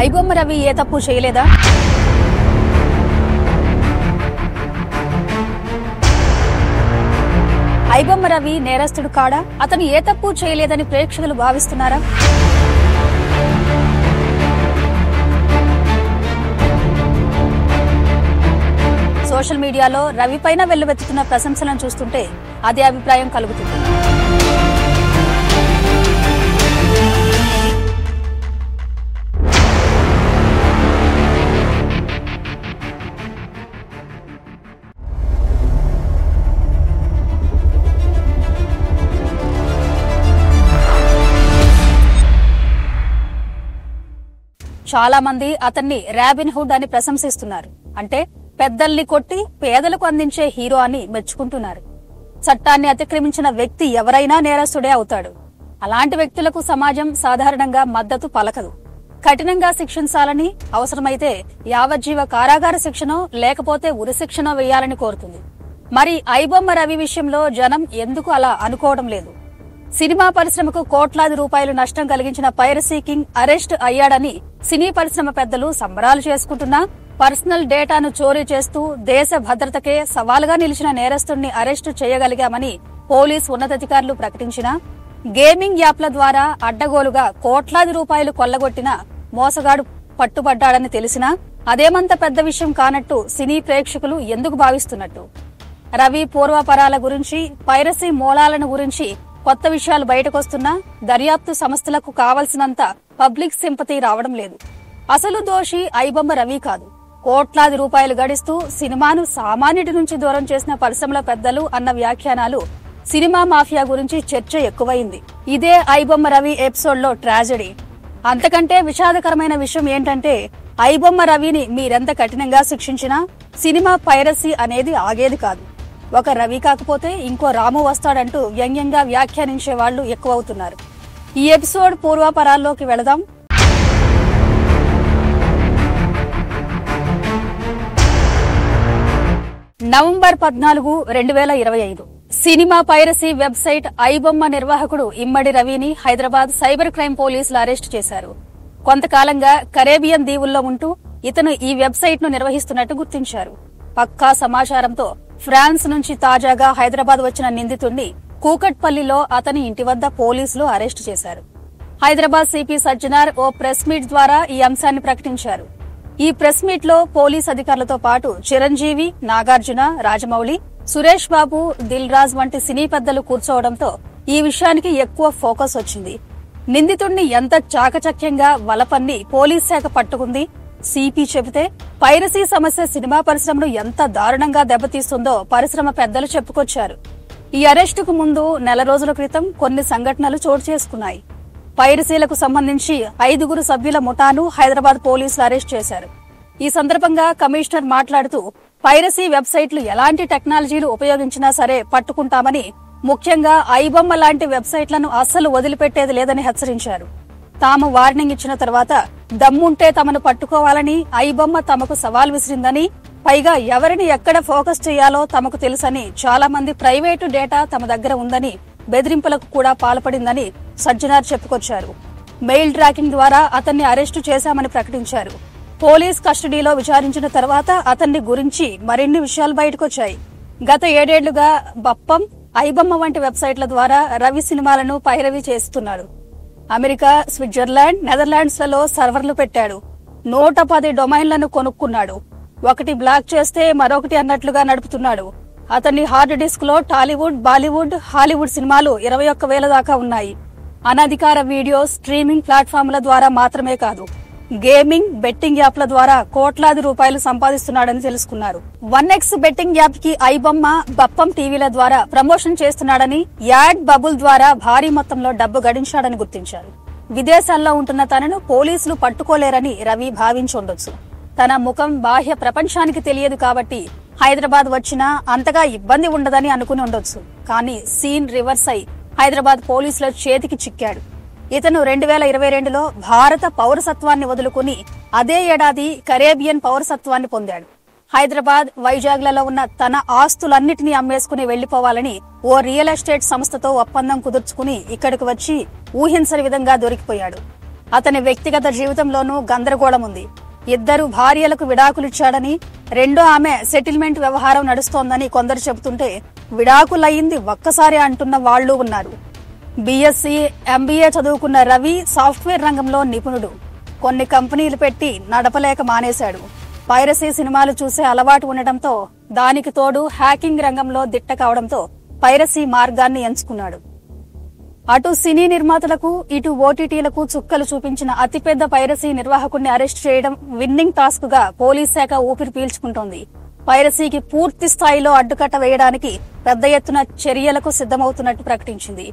ఐబొమ్మ రవి ఏ తప్పు చేయలేదా? ఐబొమ్మ రవి నేరస్తుడు కాడా? అతను ఏ తప్పు చేయలేదని ప్రేక్షకులు భావిస్తున్నారా? సోషల్ మీడియాలో రవి పైన వెల్లువెత్తుతున్న ప్రశంసలను చూస్తుంటే అదే అభిప్రాయం కలుగుతుంది. చాలా మంది అతన్ని రాబిన్ హుడ్ అని ప్రశంసిస్తున్నారు. అంటే పెద్దల్ని కొట్టి పేదలకు అందించే హీరో అని మెచ్చుకుంటున్నారు. చట్టాన్ని అతిక్రమించిన వ్యక్తి ఎవరైనా నేరస్తుడే అవుతాడు. అలాంటి వ్యక్తులకు సమాజం సాధారణంగా మద్దతు పలకదు. కఠినంగా శిక్షించాలని, అవసరమైతే యావజ్జీవ కారాగార శిక్షనో లేకపోతే ఉరిశిక్షనో వేయాలని కోరుతుంది. మరి ఐబొమ్మ రవి విషయంలో జనం ఎందుకు అలా అనుకోవడం లేదు? సినిమా పరిశ్రమకు కోట్లాది రూపాయలు నష్టం కలిగించిన పైరసీ కింగ్ అరెస్ట్ అయ్యాడని సినీ పరిశ్రమ పెద్దలు సంబరాలు చేసుకుంటున్నా, పర్సనల్ డేటాను చోరీ చేస్తూ దేశ భద్రతకే సవాలుగా నిలిచిన నేరస్తుడిని అరెస్టు చేయగలిగామని పోలీసు ఉన్నతాధికారులు ప్రకటించినా, గేమింగ్ యాప్ల ద్వారా అడ్డగోలుగా కోట్లాది రూపాయలు కొల్లగొట్టిన మోసగాడు పట్టుబడ్డాడని తెలిసినా అదేమంత పెద్ద విషయం కానట్టు సినీ ప్రేక్షకులు ఎందుకు భావిస్తున్నట్టు? రవి పూర్వపరాల గురించి, పైరసీ మూలాలను గురించి కొత్త విషయాలు బయటకొస్తున్నా దర్యాప్తు సంస్థలకు కావలసినంత పబ్లిక్ సింపతి రావడం లేదు. అసలు దోషి ఐబొమ్మ రవి కాదు, కోట్లాది రూపాయలు గడిస్తూ సినిమాను సామాన్యుడి నుంచి దూరం చేసిన పరిశ్రమల పెద్దలు అన్న వ్యాఖ్యానాలు సినిమా మాఫియా గురించి చర్చ ఎక్కువైంది. ఇదే ఐబొమ్మ రవి ఎపిసోడ్ లో ట్రాజెడీ. అంతకంటే విషాదకరమైన విషయం ఏంటంటే, ఐబొమ్మ రవిని మీరెంత కఠినంగా శిక్షించినా సినిమా పైరసీ అనేది ఆగేది కాదు. ఒక రవి కాకపోతే ఇంకో రాము వస్తాడంటూ వ్యంగ్యంగా వ్యాఖ్యానించే వాళ్లు ఎక్కువవుతున్నారు. ఈ ఎపిసోడ్ పూర్వాపరాల్లోకి వెళదాం. November 14, 2025 cinema piracy website iBomma నిర్వాహకుడు ఇమ్మడి రవిని హైదరాబాద్ సైబర్ క్రైమ్ పోలీసులు అరెస్టు చేశారు. కొంతకాలంగా కరేబియన్ దీవుల్లో ఉంటూ ఇతను ఈ వెబ్సైట్ ను నిర్వహిస్తున్నట్టు గుర్తించారు. పక్కా సమాచారంతో ఫ్రాన్స్ నుంచి తాజాగా హైదరాబాద్ వచ్చిన నిందితుడిని కూకట్పల్లిలో అతని ఇంటి వద్ద పోలీసులు అరెస్టు చేశారు. హైదరాబాద్ సిపి సజ్జనార్ ఓ ప్రెస్ మీట్ ద్వారా ఈ అంశాన్ని ప్రకటించారు. ఈ ప్రెస్ మీట్ లో పోలీస్ అధికారులతో పాటు చిరంజీవి, నాగార్జున, రాజమౌళి, సురేష్ బాబు, దిల్ రాజ్ వంటి సినీ పెద్దలు కూర్చోవడంతో ఈ విషయానికి ఎక్కువ ఫోకస్ వచ్చింది. నిందితుడిని ఎంత చాకచక్యంగా వలపన్ని పోలీస్ శాఖ పట్టుకుంది. సిపి చెబితే పైరసీ సమస్య సినిమా పరిశ్రమను ఎంత దారుణంగా దెబ్బతీస్తుందో పరిశ్రమ పెద్దలు చెప్పుకొచ్చారు. ఈ అరెస్టుకు ముందు నెల రోజుల క్రితం కొన్ని సంఘటనలు చోటు చేసుకున్నాయి. పైరసీలకు సంబంధించి 5 సభ్యుల ముఠాను హైదరాబాద్ పోలీసులు అరెస్ట్ చేశారు. ఈ సందర్భంగా కమిషనర్ మాట్లాడుతూ, పైరసీ వెబ్సైట్లు ఎలాంటి టెక్నాలజీలు ఉపయోగించినా సరే పట్టుకుంటామని, ముఖ్యంగా ఐబొమ్మ లాంటి వెబ్సైట్లను అస్సలు వదిలిపెట్టేది లేదని హెచ్చరించారు. తాము వార్నింగ్ ఇచ్చిన తర్వాత దమ్ముంటే తమను పట్టుకోవాలని ఐబొమ్మ తమకు సవాల్ విసిరిందని, పైగా ఎవరిని ఎక్కడ ఫోకస్ చేయాలో తమకు తెలుసని, చాలా మంది ప్రైవేటు డేటా తమ దగ్గర ఉందని, బెదిరింపులకు కూడా పాల్పడిందని సజ్జనార్ చెప్పుకొచ్చారు. మెయిల్ ట్రాకింగ్ ద్వారా అతన్ని అరెస్టు చేశామని ప్రకటించారు. పోలీస్ కస్టడీలో విచారించిన తర్వాత అతన్ని గురించి మరిన్ని విషయాలు బయటకొచ్చాయి. గత 7 ఏళ్లుగా బప్పం, ఐబొమ్మ వంటి వెబ్సైట్ల ద్వారా రవి సినిమాలను పైరవీ చేస్తున్నాడు. అమెరికా, స్విట్జర్లాండ్, నెదర్లాండ్స్ లలో సర్వర్లు పెట్టాడు. 110 డొమైన్లను కొనుక్కున్నాడు. ఒకటి బ్లాక్ చేస్తే మరొకటి అన్నట్లుగా నడుపుతున్నాడు. అతని హార్డ్ డిస్క్ లో టాలీవుడ్, బాలీవుడ్, హాలీవుడ్ సినిమాలు 21,000 దాకా ఉన్నాయి. అనధికార వీడియో స్ట్రీమింగ్ ప్లాట్ఫామ్ల ద్వారా మాత్రమే కాదు, గేమింగ్, బెట్టింగ్ యాప్ల ద్వారా కోట్లాది రూపాయలు సంపాదిస్తున్నాడని తెలుసుకున్నారు. 1x బెట్టింగ్ యాప్ కి ఐబొమ్మ, బప్పం టీవీల ద్వారా ప్రమోషన్ చేస్తున్నాడని, యాడ్ బబుల్ ద్వారా భారీ మొత్తంలో డబ్బు గడించాడని గుర్తించారు. విదేశాల్లో ఉంటున్న తనను పోలీసులు పట్టుకోలేరని రవి భావించి ఉండొచ్చు. తన ముఖం బాహ్య ప్రపంచానికి తెలియదు కాబట్టి హైదరాబాద్ వచ్చినా అంతగా ఇబ్బంది ఉండదని అనుకుని ఉండొచ్చు. కానీ సీన్ రివర్స్ అయి హైదరాబాద్ పోలీసుల చేతికి చిక్కాడు. ఇతను 2022లో భారత పౌరసత్వాన్ని వదులుకుని అదే ఏడాది కరేబియన్ పౌరసత్వాన్ని పొందాడు. హైదరాబాద్, వైజాగ్లలో ఉన్న తన ఆస్తులన్నిటినీ అమ్మేసుకుని వెళ్లిపోవాలని ఓ రియల్ ఎస్టేట్ సంస్థతో ఒప్పందం కుదుర్చుకుని ఇక్కడికి వచ్చి ఊహించని విధంగా దొరికిపోయాడు. అతని వ్యక్తిగత జీవితంలోనూ గందరగోళం ఉంది. 2 భార్యలకు విడాకులిచ్చాడని, రెండో ఆమె సెటిల్మెంట్ వ్యవహారం నడుస్తోందని కొందరు చెబుతుంటే విడాకులయ్యింది ఒక్కసారి అంటున్న వాళ్లు ఉన్నారు. బీఎస్సీ, ఎంబీఏ చదువుకున్న రవి సాఫ్ట్వేర్ రంగంలో నిపుణుడు. కొన్ని కంపెనీలు పెట్టి నడపలేక మానేశాడు. పైరసీ సినిమాలు చూసే అలవాటు ఉండటంతో, దానికి తోడు హ్యాకింగ్ రంగంలో దిట్ట కావడంతో పైరసీ మార్గాన్ని ఎంచుకున్నాడు. అటు సినీ నిర్మాతలకు, ఇటు ఓటీటీలకు చుక్కలు చూపించిన అతిపెద్ద పైరసీ నిర్వాహకుడిని అరెస్ట్ చేయడం విన్నింగ్ టాస్క్ గా పోలీస్ శాఖ ఊపిరి పీల్చుకుంటోంది. పైరసీకి పూర్తి స్థాయిలో అడ్డుకట్ట వేయడానికి పెద్ద ఎత్తున చర్యలకు సిద్దమవుతున్నట్టు ప్రకటించింది.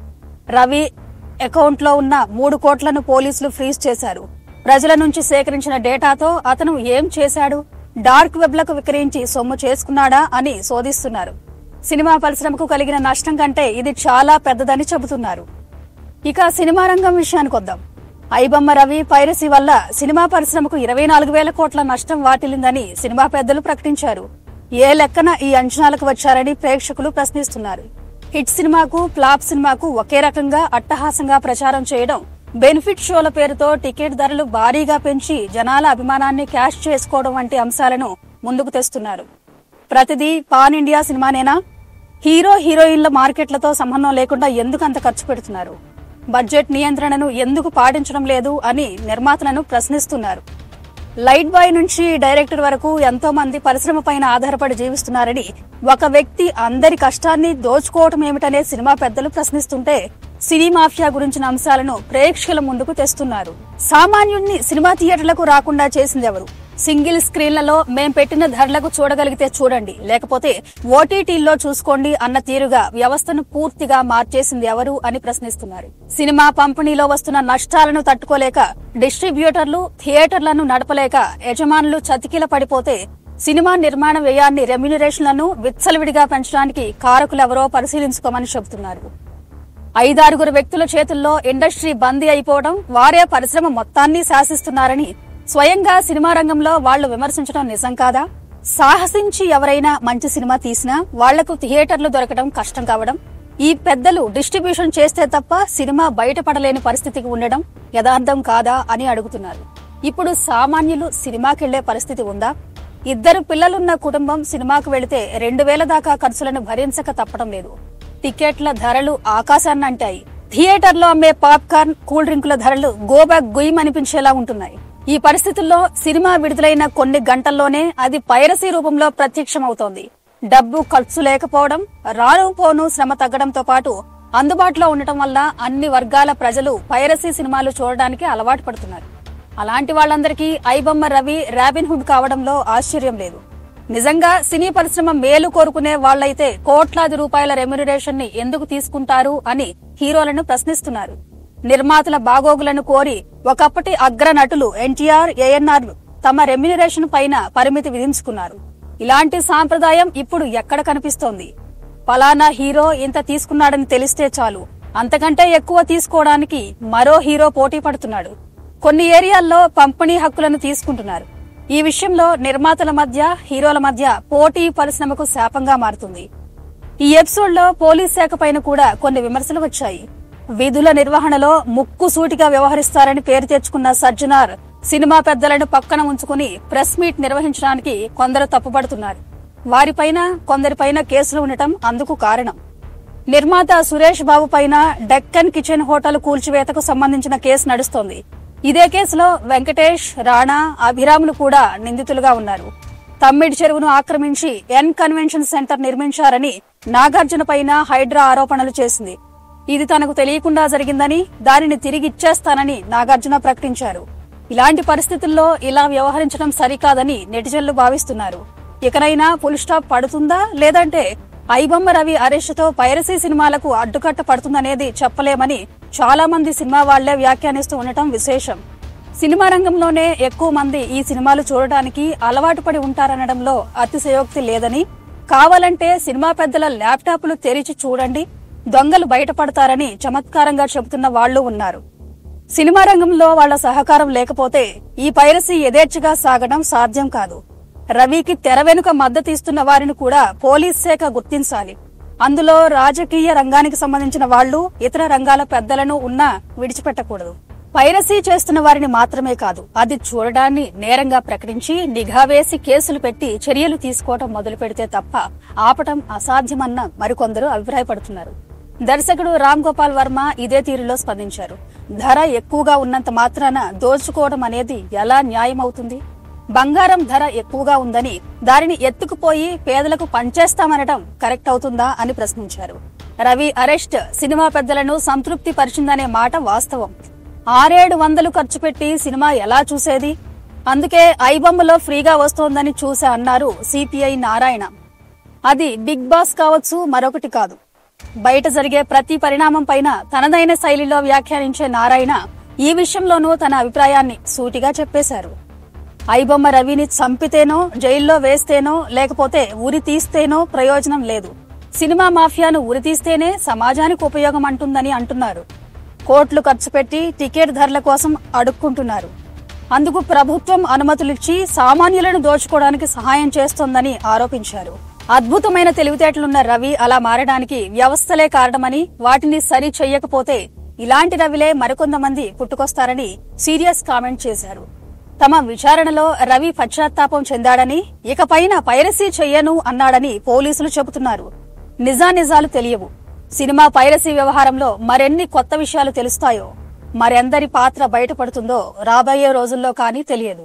రవి అకౌంట్లో ఉన్న 3 కోట్లను పోలీసులు ఫ్రీజ్ చేశారు. ప్రజల నుంచి సేకరించిన డేటాతో అతను ఏం చేశాడు, డార్క్ వెబ్లకు విక్రయించి సొమ్ము చేసుకున్నాడా అని శోధిస్తున్నారు. సినిమా పరిశ్రమకు కలిగిన నష్టం కంటే ఇది చాలా పెద్దదని చెబుతున్నారు. ఇక సినిమా రంగం విషయానికొద్దాం. ఐబొమ్మ రవి పైరసీ వల్ల సినిమా పరిశ్రమకు 24,000 కోట్ల నష్టం వాటిల్లిందని సినిమా పెద్దలు ప్రకటించారు. ఏ లెక్కన ఈ అంచనాలకు వచ్చారని ప్రేక్షకులు ప్రశ్నిస్తున్నారు. హిట్ సినిమాకు, ఫ్లాప్ సినిమాకు ఒకే రకంగా అట్టహాసంగా ప్రచారం చేయడం, బెనిఫిట్ షోల పేరుతో టికెట్ ధరలు భారీగా పెంచి జనాల అభిమానాన్ని క్యాష్ చేసుకోవడం వంటి అంశాలను ముందుకు తెస్తున్నారు. ప్రతిదీ పాన్ ఇండియా సినిమానేనా? హీరో హీరోయిన్ల మార్కెట్లతో సంబంధం లేకుండా ఎందుకు అంత ఖర్చు పెడుతున్నారు? బడ్జెట్ నియంత్రణను ఎందుకు పాటించడం లేదు అని నిర్మాతలను ప్రశ్నిస్తున్నారు. లైట్ బాయ్ నుంచి డైరెక్టర్ వరకు ఎంతో మంది పరిశ్రమ పైన ఆధారపడి జీవిస్తున్నారని, ఒక వ్యక్తి అందరి కష్టాన్ని దోచుకోవటం ఏమిటనే సినిమా పెద్దలు ప్రశ్నిస్తుంటే, సినీ మాఫియా గురించిన అంశాలను ప్రేక్షకుల ముందుకు తెస్తున్నారు. సామాన్యుడిని సినిమా థియేటర్లకు రాకుండా చేసిందెవరు? సింగిల్ స్క్రీన్లలో మేం పెట్టిన ధరలకు చూడగలిగితే చూడండి, లేకపోతే ఓటీటీల్లో చూసుకోండి అన్న తీరుగా వ్యవస్థను పూర్తిగా మార్చేసింది ఎవరు అని ప్రశ్నిస్తున్నారు. సినిమా పంపిణీలో వస్తున్న నష్టాలను తట్టుకోలేక డిస్ట్రిబ్యూటర్లు థియేటర్లను నడపలేక యజమానులు చతికిల పడిపోతే, సినిమా నిర్మాణ వ్యయాన్ని, రెమ్యునరేషన్లను విచ్చలవిడిగా పెంచడానికి కారకులెవరో పరిశీలించుకోమని చెబుతున్నారు. 5-6 వ్యక్తుల చేతుల్లో ఇండస్ట్రీ బందీ అయిపోవడం, వారే పరిశ్రమ మొత్తాన్ని శాసిస్తున్నారని స్వయంగా సినిమా రంగంలో వాళ్లు విమర్శించడం నిజం కాదా? సాహసించి ఎవరైనా మంచి సినిమా తీసినా వాళ్లకు థియేటర్లు దొరకడం కష్టం కావడం, ఈ పెద్దలు డిస్ట్రిబ్యూషన్ చేస్తే తప్ప సినిమా బయటపడలేని పరిస్థితికి ఉండడం యథార్థం కాదా అని అడుగుతున్నారు. ఇప్పుడు సామాన్యులు సినిమాకెళ్లే పరిస్థితి ఉందా? 2 పిల్లలున్న కుటుంబం సినిమాకు వెళితే 2,000 దాకా ఖర్చులను భరించక తప్పడం లేదు. టికెట్ల ధరలు ఆకాశాన్నంటాయి. థియేటర్లో అమ్మే పాప్కార్న్, కూల్ డ్రింకుల ధరలు గోబ్యాక్ గుయ్యమనిపించేలా ఉంటున్నాయి. ఈ పరిస్థితుల్లో సినిమా విడుదలైన కొన్ని గంటల్లోనే అది పైరసీ రూపంలో ప్రత్యక్షమవుతోంది. డబ్బు ఖర్చు లేకపోవడం, రాను పోను శ్రమ తగ్గడంతో పాటు అందుబాటులో ఉండటం వల్ల అన్ని వర్గాల ప్రజలు పైరసీ సినిమాలు చూడడానికి అలవాటు పడుతున్నారు. అలాంటి వాళ్లందరికీ ఐబొమ్మ రవి రాబిన్ హుడ్ కావడంలో ఆశ్చర్యం లేదు. నిజంగా సినీ పరిశ్రమ మేలు కోరుకునే వాళ్లైతే కోట్లాది రూపాయల రెమ్యునరేషన్ ని ఎందుకు తీసుకుంటారు అని హీరోలను ప్రశ్నిస్తున్నారు. నిర్మాతల బాగోగులను కోరి ఒకప్పటి అగ్ర నటులు ఎన్టీఆర్, ఏఎన్ఆర్ తమ రెమ్యునరేషన్ పైన పరిమితి విధించుకున్నారు. ఇలాంటి సాంప్రదాయం ఇప్పుడు ఎక్కడ కనిపిస్తోంది? పలానా హీరో ఇంత తీసుకున్నాడని తెలిస్తే చాలు, అంతకంటే ఎక్కువ తీసుకోవడానికి మరో హీరో పోటీ పడుతున్నాడు. కొన్ని ఏరియాల్లో పంపిణీ హక్కులను తీసుకుంటున్నారు. ఈ విషయంలో నిర్మాతల మధ్య, హీరోల మధ్య పోటీ పరిశ్రమకు శాపంగా మారుతుంది. ఈ ఎపిసోడ్ లో పోలీస్ శాఖ పైన కూడా కొన్ని విమర్శలు వచ్చాయి. విధుల నిర్వహణలో ముక్కుసూటిగా వ్యవహరిస్తారని పేరు తెచ్చుకున్న సజ్జనార్ సినిమా పెద్దలను పక్కన ఉంచుకుని ప్రెస్ మీట్ నిర్వహించడానికి కొందరు తప్పుపడుతున్నారు. వారిపైన, కొందరిపైన కేసులు ఉండటం అందుకు కారణం. నిర్మాత సురేష్ బాబు పైన డెక్కన్ కిచెన్ హోటల్ కూల్చివేతకు సంబంధించిన కేసు నడుస్తోంది. ఇదే కేసులో వెంకటేష్, రాణా, అభిరాములు కూడా నిందితులుగా ఉన్నారు. తమ్మిడి చెరువును ఆక్రమించి ఎన్ కన్వెన్షన్ సెంటర్ నిర్మించారని నాగార్జున పైన హైడ్రా ఆరోపణలు చేసింది. ఇది తనకు తెలియకుండా జరిగిందని, దానిని తిరిగిచ్చేస్తానని నాగార్జున ప్రకటించారు. ఇలాంటి పరిస్థితుల్లో ఇలా వ్యవహరించడం సరికాదని నెటిజన్లు భావిస్తున్నారు. ఇకనైనా ఫుల్ స్టాప్ పడుతుందా, లేదంటే ఐబొమ్మ రవి అరెస్టుతో పైరసీ సినిమాలకు అడ్డుకట్ట పడుతుందనేది చెప్పలేమని చాలా మంది సినిమా వాళ్లే వ్యాఖ్యానిస్తూ ఉండటం విశేషం. సినిమా రంగంలోనే ఎక్కువ మంది ఈ సినిమాలు చూడటానికి అలవాటు పడి ఉంటారనడంలో అతిశయోక్తి లేదని, కావాలంటే సినిమా పెద్దల ల్యాప్టాప్లు తెరిచి చూడండి, దొంగలు బయటపడతారని చమత్కారంగా చెబుతున్న వాళ్లు ఉన్నారు. సినిమా రంగంలో వాళ్ల సహకారం లేకపోతే ఈ పైరసీ యథేచ్ఛగా సాగడం సాధ్యం కాదు. రవికి తెర వెనుక మద్దతు ఇస్తున్న వారిని కూడా పోలీస్ శాఖ గుర్తించాలి. అందులో రాజకీయ రంగానికి సంబంధించిన వాళ్లు, ఇతర రంగాల పెద్దలను ఉన్నా విడిచిపెట్టకూడదు. పైరసీ చేస్తున్న వారిని మాత్రమే కాదు, అది చూడడాన్ని నేరంగా ప్రకటించి నిఘా వేసి కేసులు పెట్టి చర్యలు తీసుకోవడం మొదలు పెడితే తప్ప ఆపటం అసాధ్యమన్న మరికొందరు అభిప్రాయపడుతున్నారు. దర్శకుడు రామ్ గోపాల్ వర్మ ఇదే తీరులో స్పందించారు. ధర ఎక్కువగా ఉన్నంత మాత్రాన దోచుకోవడం అనేది ఎలా న్యాయమవుతుంది? బంగారం ధర ఎక్కువగా ఉందని దానిని ఎత్తుకుపోయి పేదలకు పంచేస్తామనడం కరెక్ట్ అవుతుందా అని ప్రశ్నించారు. రవి అరెస్ట్ సినిమా పెద్దలను సంతృప్తి పరిచిందనే మాట వాస్తవం. 600-700 ఖర్చు పెట్టి సినిమా ఎలా చూసేది? అందుకే ఐబొమ్మలో ఫ్రీగా వస్తోందని చూసా అన్నారు సిపిఐ నారాయణ. అది బిగ్ బాస్ కావచ్చు, మరొకటి కాదు. బయట జరిగే ప్రతి పరిణామం పైన తనదైన శైలిలో వ్యాఖ్యానించే నారాయణ ఈ విషయంలోనూ తన అభిప్రాయాన్ని సూటిగా చెప్పేశారు. ఐబొమ్మ రవిని చంపితేనో, జైల్లో వేస్తేనో, లేకపోతే ఉరి తీస్తేనో ప్రయోజనం లేదు. సినిమా మాఫియాను ఉరితీస్తేనే సమాజానికి ఉపయోగం అంటున్నారు. కోట్లు ఖర్చు పెట్టి టికెట్ ధరల కోసం అడుక్కుంటున్నారు. అందుకు ప్రభుత్వం అనుమతులిచ్చి సామాన్యులను దోచుకోవడానికి సహాయం చేస్తోందని ఆరోపించారు. అద్భుతమైన తెలివితేటలున్న రవి అలా మారడానికి వ్యవస్థలే కారణమని, వాటిని సరి చెయ్యకపోతే ఇలాంటి రవిలే మరికొంతమంది పుట్టుకొస్తారని సీరియస్ కామెంట్ చేశారు. తమ విచారణలో రవి పశ్చాత్తాపం చెందాడని, ఇకపైన పైరసీ చెయ్యను అన్నాడని పోలీసులు చెబుతున్నారు. నిజానిజాలు తెలియవు. సినిమా పైరసీ వ్యవహారంలో మరెన్ని కొత్త విషయాలు తెలుస్తాయో, మరెందరి పాత్ర బయటపడుతుందో రాబోయే రోజుల్లో కానీ తెలియదు.